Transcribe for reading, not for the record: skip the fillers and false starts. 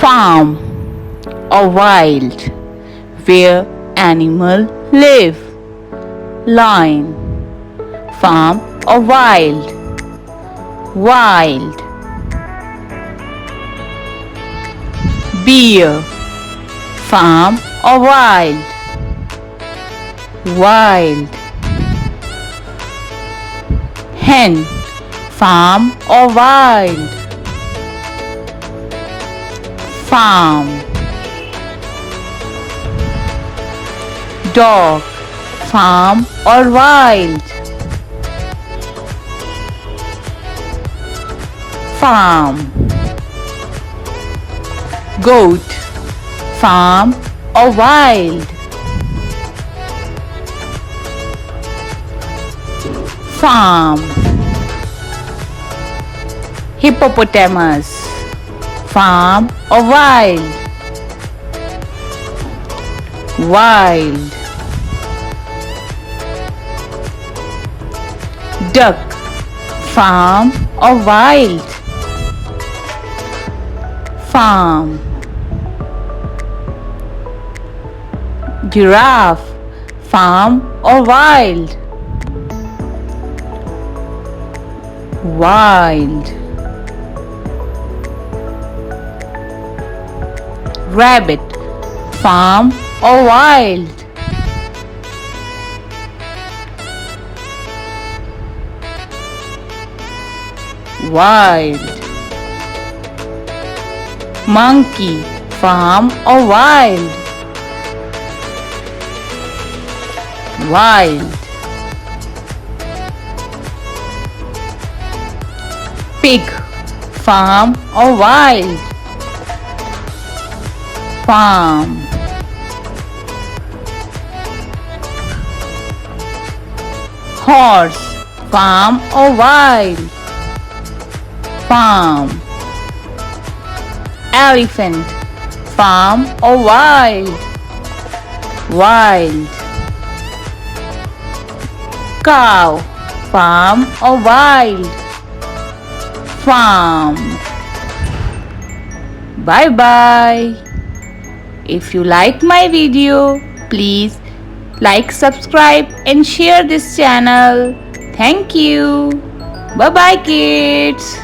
Farm or wild, where animals live. Lion. Farm or wild. Wild. Bear. Farm or wild. Wild. Hen. Farm or wild. Farm. Dog. Farm or wild. Farm. Goat. Farm or wild. Farm. Hippopotamus. Farm or wild. Wild. Duck. Farm or wild. Farm. Giraffe. Farm or wild. Wild. Rabbit. Farm or wild. Wild. Monkey. Farm or wild. Wild. Pig. Farm or wild. Farm. Horse. Farm or wild. Farm. Elephant. Farm or wild. Wild. Cow. Farm or wild. Farm. Bye bye. If you like my video, please like, subscribe and share this channel. Thank you. Bye bye kids.